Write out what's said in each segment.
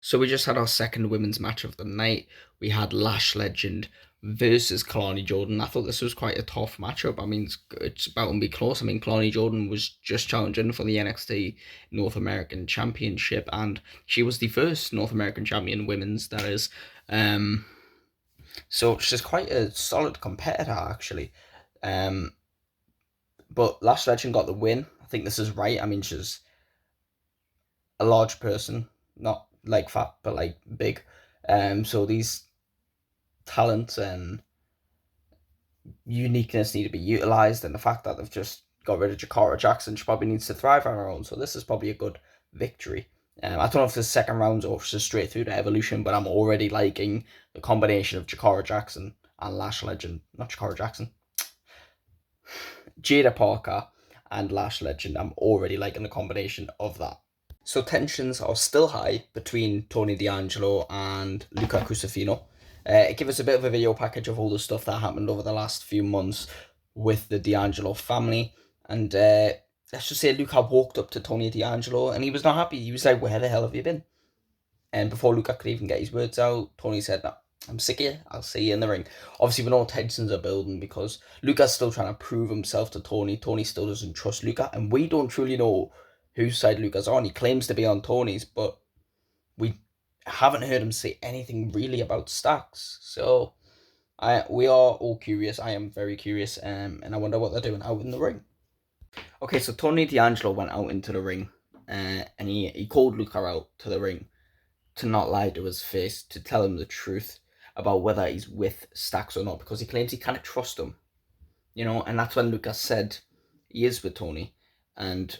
So we just had our second women's match of the night. We had Lash Legend versus Kalani Jordan. I thought this was quite a tough matchup. I mean, it's about to be close. I mean, Kalani Jordan was just challenging for the NXT North American Championship, and she was the first North American champion, women's, that is. Um, so she's quite a solid competitor, actually. Um, but Lash Legend got the win. I think this is right. I mean, she's a large person, not like fat, but like big. So these talents and uniqueness need to be utilized, and the fact that they've just got rid of Jakara Jackson, she probably needs to thrive on her own. So this is probably a good victory. I don't know if the second round's or just straight through to Evolution, but I'm already liking the combination of Jakara Jackson and Lash Legend. Not Jakara Jackson, Jada Parker and Lash Legend. I'm already liking the combination of that. So tensions are still high between Tony D'Angelo and Luca Crucifino. It gives us a bit of a video package of all the stuff that happened over the last few months with the D'Angelo family. And let's just say Luca walked up to Tony D'Angelo and he was not happy. He was like, "Where the hell have you been?" And before Luca could even get his words out, Tony said, "No, I'm sick of you. I'll see you in the ring." Obviously, we know tensions are building because Luca's still trying to prove himself to Tony. Tony still doesn't trust Luca, and we don't truly know whose side Luca's on. He claims to be on Tony's, but we haven't heard him say anything really about Stacks. So we are all curious. I am very curious, and I wonder what they're doing out in the ring. Okay, so Tony D'Angelo went out into the ring, and he called Luca out to the ring to not lie to his face, to tell him the truth about whether he's with Stacks or not, because he claims he can't trust him. And that's when Lucas said he is with Tony, and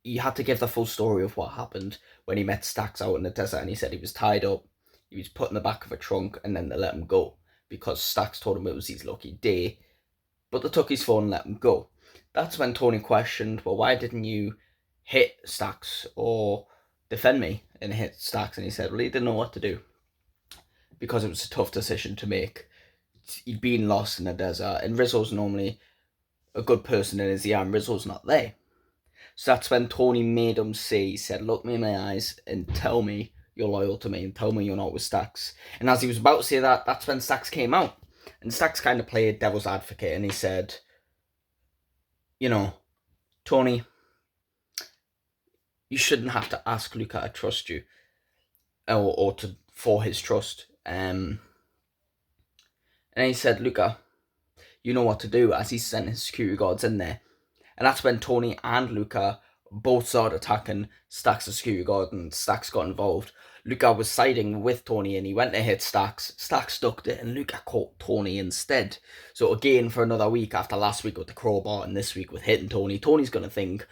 he had to give the full story of what happened when he met Stacks out in the desert, and he said he was tied up, he was put in the back of a trunk, and then they let him go because Stacks told him it was his lucky day, but they took his phone and let him go. That's when Tony questioned, well, why didn't you hit Stacks or defend me and hit Stacks? And he said, well, he didn't know what to do because it was a tough decision to make. He'd been lost in the desert, and Rizzo's normally a good person in his ear, and Rizzo's not there. So that's when Tony made him say, he said, look me in my eyes and tell me you're loyal to me and tell me you're not with Stacks. And as he was about to say that, that's when Stacks came out. And Stacks kind of played devil's advocate, and he said, Tony, you shouldn't have to ask Luca to trust you or for his trust. And he said, Luca, you know what to do, as he sent his security guards in there. And that's when Tony and Luca both started attacking Stacks' security guard, and Stacks got involved. Luca was siding with Tony and he went to hit Stacks. Stacks ducked it and Luca caught Tony instead. So again, for another week after last week with the crowbar and this week with hitting Tony, Tony's going to think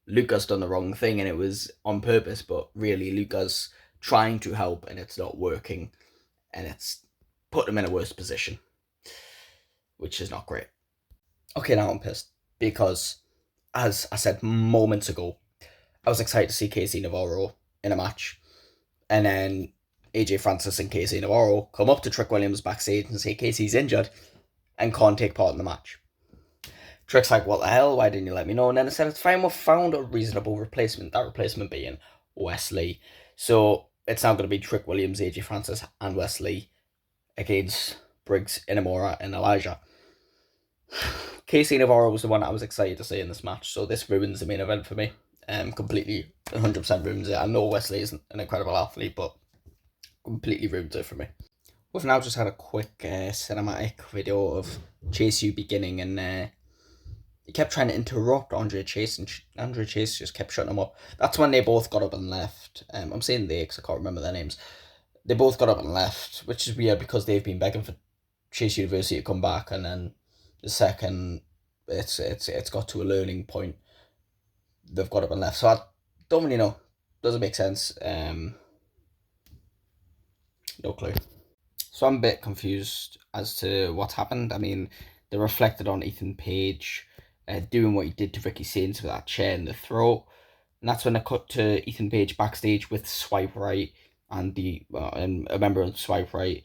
Luca's done the wrong thing and it was on purpose, but really Luca's trying to help and it's not working, and it's put him in a worse position, which is not great. Okay, now I'm pissed because, as I said moments ago, I was excited to see Casey Navarro in a match, and then AJ Francis and Casey Navarro come up to Trick Williams backstage and say Casey's injured and can't take part in the match. Trick's like, what the hell, why didn't you let me know? And then I said, it's fine, we've found a reasonable replacement, that replacement being Wesley. So it's now going to be Trick Williams, AJ Francis and Wesley against Briggs, Inamura and Elijah. Casey Navarro was the one I was excited to see in this match, so this ruins the main event for me. Completely, 100% ruins it. I know Wesley isn't an incredible athlete, but completely ruins it for me. We've now just had a quick cinematic video of Chase U beginning, and he kept trying to interrupt Andre Chase, and Andre Chase just kept shutting him up. That's when they both got up and left. I'm saying they because I can't remember their names. They both got up and left, which is weird because they've been begging for Chase University to come back, and then the second it's got to a learning point, they've got up and left. So I don't really know. Doesn't make sense. No clue. So I'm a bit confused as to what happened. I mean, they reflected on Ethan Page doing what he did to Ricky Sainz with that chair in the throat. And that's when I cut to Ethan Page backstage with Swipe Right and and a member of Swipe Right,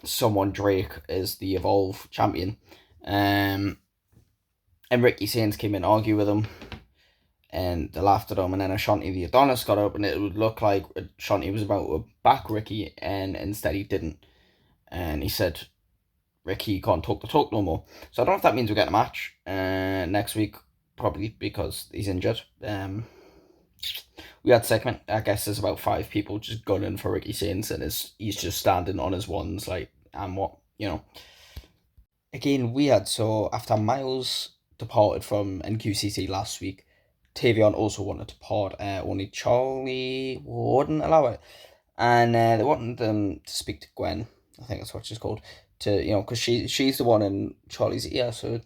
someone Drake, is the Evolve champion. And Ricky Sainz came in to argue with him. and they laughed at him, and then Ashanti the Adonis got up, and it would look like Ashanti was about to back Ricky, and instead he didn't. And he said, Ricky can't talk the talk no more. So I don't know if that means we're getting a match next week, probably because he's injured. We had segment, I guess there's about 5 people just gunning for Ricky Saints, and he's just standing on his ones like, and what, Again, weird. So after Miles departed from NQCC last week, Tavion also wanted to part. Only Charlie wouldn't allow it, and they wanted them to speak to Gwen. I think that's what she's called. Because she's the one in Charlie's ear. So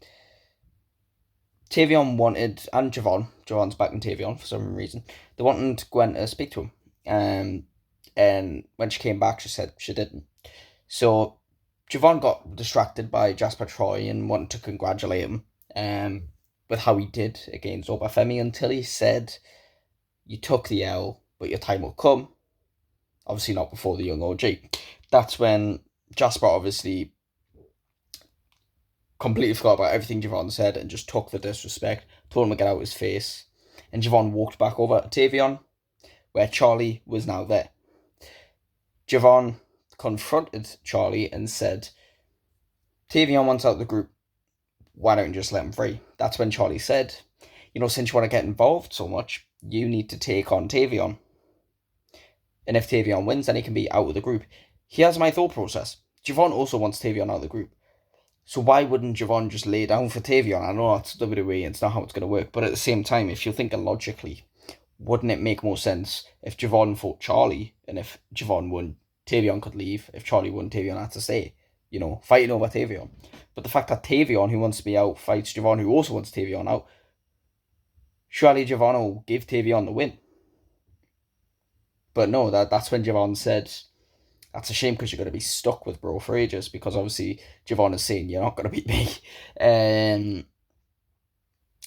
Tavion wanted, and Javon's back in Tavion for some reason. They wanted Gwen to speak to him, and when she came back, she said she didn't. So Javon got distracted by Jasper Troy and wanted to congratulate him with how he did against Obafemi until he said, "You took the L, but your time will come." Obviously not before the young OG. That's when Jasper obviously completely forgot about everything Javon said and just took the disrespect, told him to get out of his face. And Javon walked back over to Tavion, where Charlie was now there. Javon confronted Charlie and said, Tavion wants out of the group, why don't you just let him free? That's when Charlie said, since you want to get involved so much, you need to take on Tavion. And if Tavion wins, then he can be out of the group. Here's my thought process. Javon also wants Tavion out of the group. So why wouldn't Javon just lay down for Tavion? I know that's WWE and it's not how it's going to work, but at the same time, if you're thinking logically, wouldn't it make more sense if Javon fought Charlie, and if Javon won, Tavion could leave. If Charlie won, Tavion had to stay. Fighting over Tavion. But the fact that Tavion, who wants to be out, fights Javon, who also wants Tavion out, surely Javon will give Tavion the win. But no, that's when Javon said, that's a shame because you're going to be stuck with bro for ages, because obviously Javon is saying you're not going to beat me.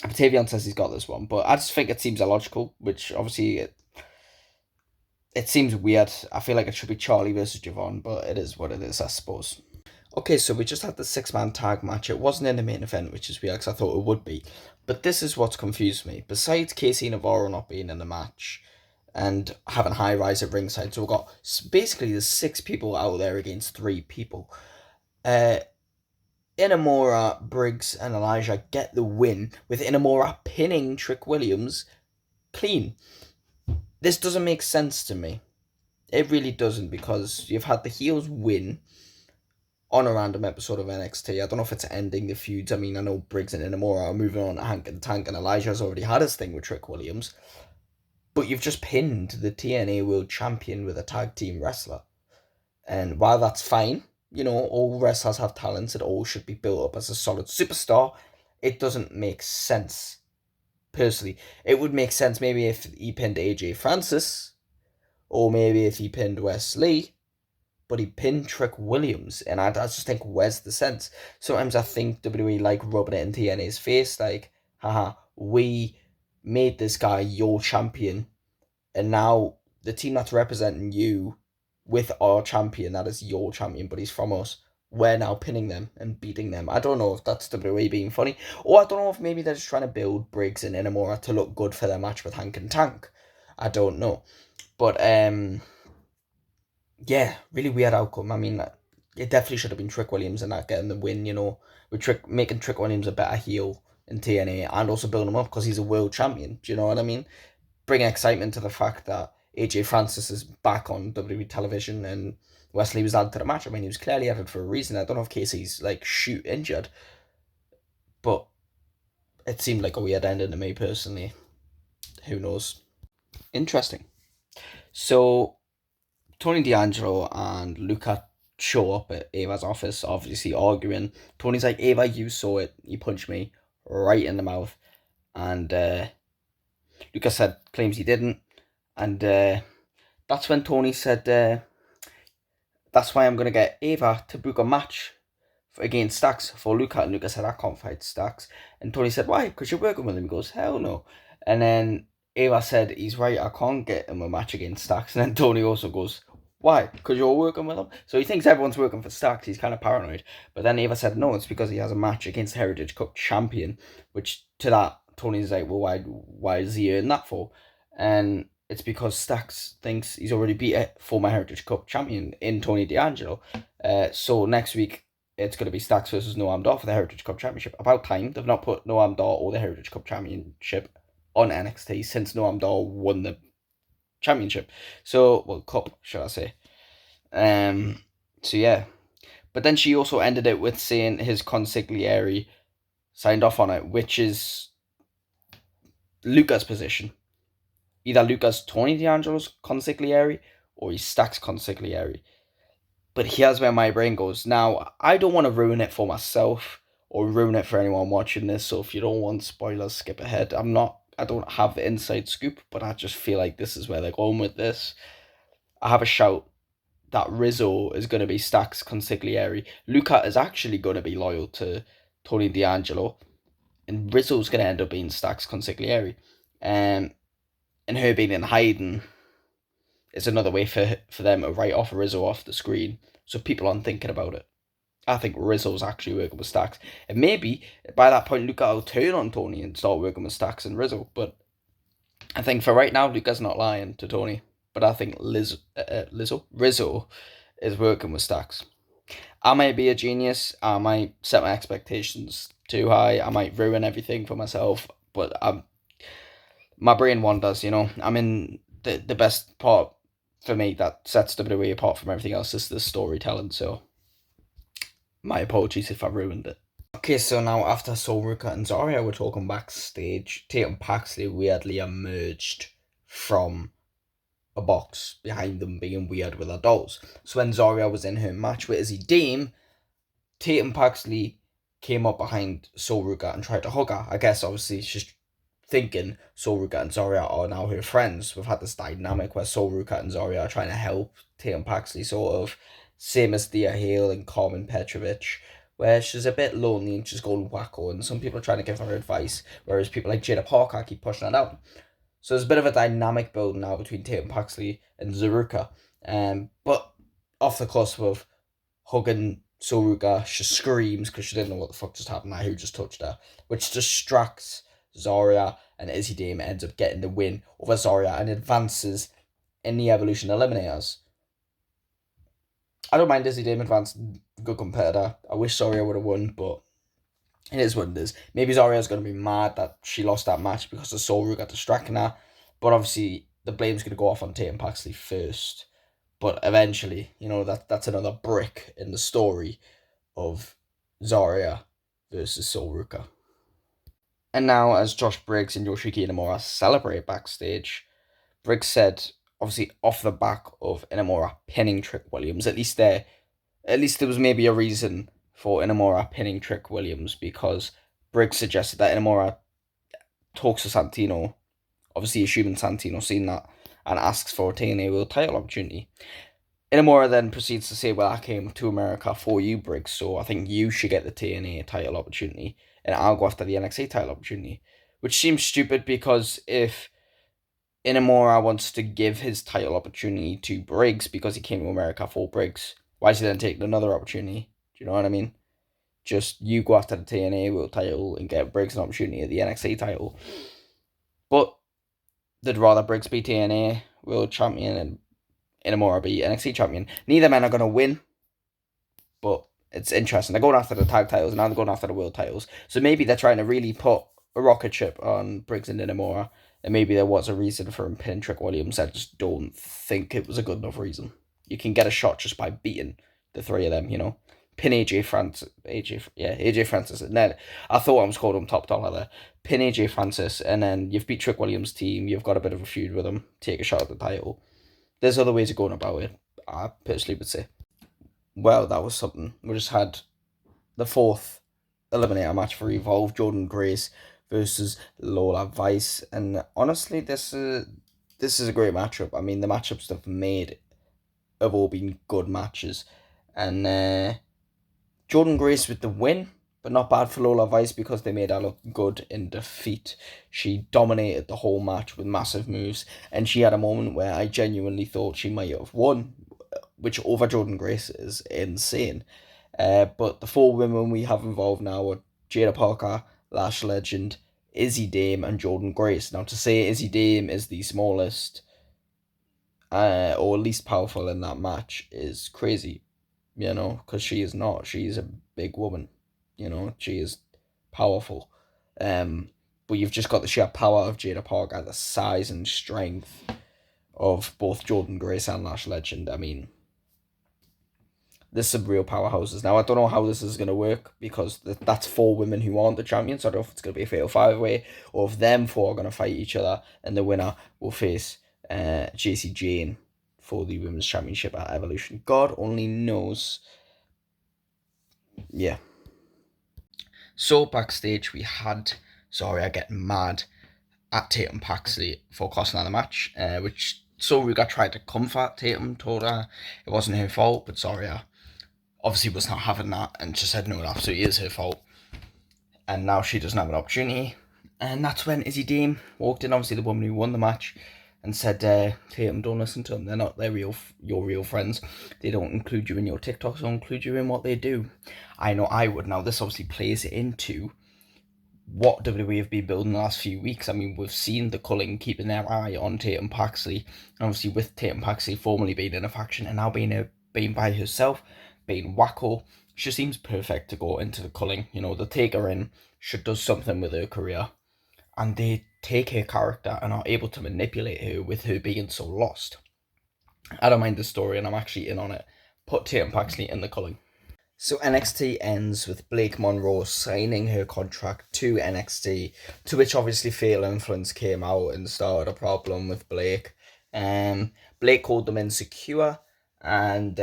Tavion says he's got this one, but I just think it seems illogical, which obviously it seems weird. I feel like it should be Charlie versus Javon, but it is what it is, I suppose. Okay, so we just had the 6-man tag match. It wasn't in the main event, which is weird because I thought it would be. But this is what's confused me. Besides Casey Navarro not being in the match and having High Rise at ringside, so we've got basically there's 6 people out there against 3 people. Inamura, Briggs, and Elijah get the win, with Inamura pinning Trick Williams clean. This doesn't make sense to me. It really doesn't, because you've had the heels win on a random episode of NXT. I don't know if it's ending the feuds. I mean, I know Briggs and Inamura are moving on to Hank and Tank, and Elijah's already had his thing with Trick Williams. But you've just pinned the TNA World Champion with a tag team wrestler. And while that's fine, all wrestlers have talents, it all should be built up as a solid superstar, it doesn't make sense. Personally, it would make sense maybe if he pinned AJ Francis, or maybe if he pinned Wesley, but he pinned Trick Williams, and I just think, where's the sense? Sometimes I think WWE like rubbing it in TNA's face, like, haha, we made this guy your champion, and now the team that's representing you with our champion, that is your champion, but he's from us, we're now pinning them and beating them. I don't know if that's WWE being funny, or I don't know if maybe they're just trying to build Briggs and Inamura to look good for their match with Hank and Tank. I don't know. But, yeah, really weird outcome. I mean, it definitely should have been Trick Williams and not getting the win, with making Trick Williams a better heel in TNA, and also building him up because he's a world champion. Do you know what I mean? Bringing excitement to the fact that AJ Francis is back on WWE television and Wesley was added to the match. I mean, he was clearly added for a reason. I don't know if Casey's shoot injured, but it seemed like a weird ending to me personally. Who knows? Interesting. So Tony D'Angelo and Luca show up at Ava's office, obviously arguing. Tony's like, Ava, you saw it. You punched me right in the mouth. And Luca claims he didn't. And that's when Tony said, that's why I'm going to get Ava to book a match against Stacks for Luca. And Luca said, I can't fight Stacks. And Tony said, why? Because you're working with him. He goes, hell no. And then Ava said, he's right, I can't get him a match against Stacks. And then Tony also goes, why? Because you're working with him? So he thinks everyone's working for Stacks. He's kind of paranoid. But then Ava said, no, it's because he has a match against Heritage Cup champion, which to that Tony's like, well, why is he earn that for? And it's because Stacks thinks he's already beat a former Heritage Cup champion in Tony D'Angelo. So next week it's going to be Stacks versus Noam Dar for the Heritage Cup Championship. About time. They've not put Noam Dar or the Heritage Cup Championship on NXT since Noam Dar won the championship. So, well, cup, should I say. So yeah. But then she also ended it with saying his consigliere signed off on it, which is Luca's position. Either Luca's Tony D'Angelo's consigliere or he's Stacks' consigliere. But here's where my brain goes. Now, I don't want to ruin it for myself or ruin it for anyone watching this, so if you don't want spoilers, skip ahead. I don't have the inside scoop, but I just feel like this is where they're going with this. I have a shout that Rizzo is going to be Stacks' consigliere. Luca is actually going to be loyal to Tony D'Angelo, and Rizzo's going to end up being Stacks' consigliere. And her being in hiding is another way for them to write off Rizzo off the screen, so people aren't thinking about it. I think Rizzo's actually working with Stacks, and maybe by that point Luca will turn on Tony and start working with Stacks and Rizzo. But I think for right now Luca's not lying to Tony, but I think Rizzo is working with Stacks. I might be a genius. I might set my expectations too high. I might ruin everything for myself, but my brain wanders. I'm in the best part for me that sets WWE apart from everything else is the storytelling. So my apologies if I ruined it. Okay, so now after Sol Ruka and Zarya were talking backstage, Tatum Paxley weirdly emerged from a box behind them being weird with her dolls. So when Zarya was in her match with Izzy Dame, Tatum Paxley came up behind Sol Ruka and tried to hug her. I guess obviously she's thinking Sol Ruka and Zarya are now her friends. We've had this dynamic where Sol Ruka and Zarya are trying to help Tatum Paxley, sort of same as Thea Hale and Carmen Petrovich, where she's a bit lonely and she's going wacko, and some people are trying to give her advice, whereas people like Jada Parker keep pushing her down. So there's a bit of a dynamic building now between Tatum Paxley and Zaruka. But off the cusp of hugging Soruka, she screams because she didn't know what the fuck just happened, like who just touched her, which distracts Zarya, and Izzy Dame ends up getting the win over Zarya and advances in the Evolution Eliminators. I don't mind Izzy Dame advancing, good competitor. I wish Zarya would have won, but it is what it is. Maybe Zarya's going to be mad that she lost that match because the Soul got distracting her, but obviously the blame's going to go off on Tatum Paxley first. But eventually, that's another brick in the story of Zarya versus Sol Ruka. And now, as Josh Briggs and Yoshiki Inamura celebrate backstage, Briggs said, obviously off the back of Inamura pinning Trick Williams, at least there was maybe a reason for Inamura pinning Trick Williams, because Briggs suggested that Inamura talks to Santino, obviously assuming Santino's seen that, and asks for a TNA World title opportunity. Inamura then proceeds to say, well, I came to America for you, Briggs, so I think you should get the TNA title opportunity, and I'll go after the NXT title opportunity. Which seems stupid, because if Inamura wants to give his title opportunity to Briggs because he came to America for Briggs, why is he then taking another opportunity? Do you know what I mean? Just you go after the TNA World title and get Briggs an opportunity at the NXT title. But they'd rather Briggs be TNA World Champion and Inamura be NXT Champion. Neither men are going to win, but it's interesting. They're going after the tag titles, and now they're going after the world titles. So maybe they're trying to really put a rocket ship on Briggs and Inamura, and maybe there was a reason for him pinning Trick Williams. I just don't think it was a good enough reason. You can get a shot just by beating the three of them, Pin AJ Francis. And then I thought I was calling him top dollar there. Pin AJ Francis, and then you've beat Trick Williams' team. You've got a bit of a feud with him. Take a shot at the title. There's other ways of going about it, I personally would say. Well, that was something. We just had the fourth Eliminator match for Evolve, Jordan Grace versus Lola Vice. And honestly, this is a great matchup. I mean, the matchups they've made have all been good matches. And Jordan Grace with the win, but not bad for Lola Vice because they made her look good in defeat. She dominated the whole match with massive moves, and she had a moment where I genuinely thought she might have won, which over Jordan Grace is insane. But the four women we have involved now are Jada Parker, Lash Legend, Izzy Dame and Jordan Grace. Now, to say Izzy Dame is the smallest or least powerful in that match is crazy, because she is not. She's a big woman, she is powerful. But you've just got the sheer power of Jada Parker, the size and strength of both Jordan Grace and Lash Legend. I mean, there's some real powerhouses. Now, I don't know how this is going to work because that's 4 women who aren't the champions. So I don't know if it's going to be a fatal 5-way or if them 4 are going to fight each other and the winner will face JC Jane for the Women's Championship at Evolution. God only knows. Yeah. So backstage we had, sorry I get mad at Tatum Paxley for costing her the match, which Ruga tried to comfort Tatum, told her it wasn't her fault, but Soria obviously was not having that and just said no, it absolutely is her fault. And now she doesn't have an opportunity. And that's when Izzy Dame walked in, obviously the woman who won the match, and said, Tatum, don't listen to them. They're not your real friends. They don't include you in your TikToks, they don't include you in what they do. I know I would. Now, this obviously plays into what WWE have been building the last few weeks. I mean, we've seen the Culling keeping their eye on Tatum Paxley. And obviously with Tatum Paxley formerly being in a faction and now being by herself, being wacko, she seems perfect to go into the Culling. They take her in, she does something with her career, and they take her character and are able to manipulate her with her being so lost. I don't mind the story and I'm actually in on it. Put Tatum Paxley in the Culling. So NXT ends with Blake Monroe signing her contract to NXT, to which obviously Fatal Influence came out and started a problem with Blake. Blake called them insecure, and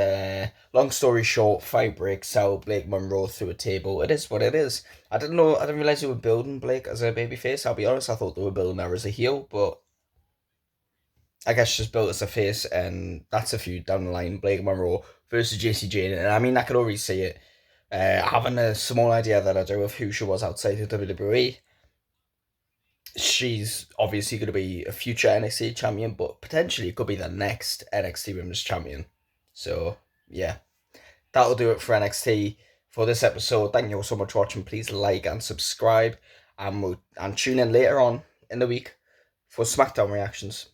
long story short, fight breaks out. Blake Monroe through a table. It is what it is. I didn't realize they were building Blake as a babyface. I'll be honest, I thought they were building her as a heel, but I guess just built as a face, and that's a feud down the line. Blake Monroe versus JC Jane, and I mean, I could already see it. Having a small idea that I do of who she was outside of WWE, she's obviously going to be a future NXT champion, but potentially could be the next NXT Women's Champion. So, yeah, that'll do it for NXT for this episode. Thank you all so much for watching. Please like and subscribe, and tune in later on in the week for SmackDown reactions.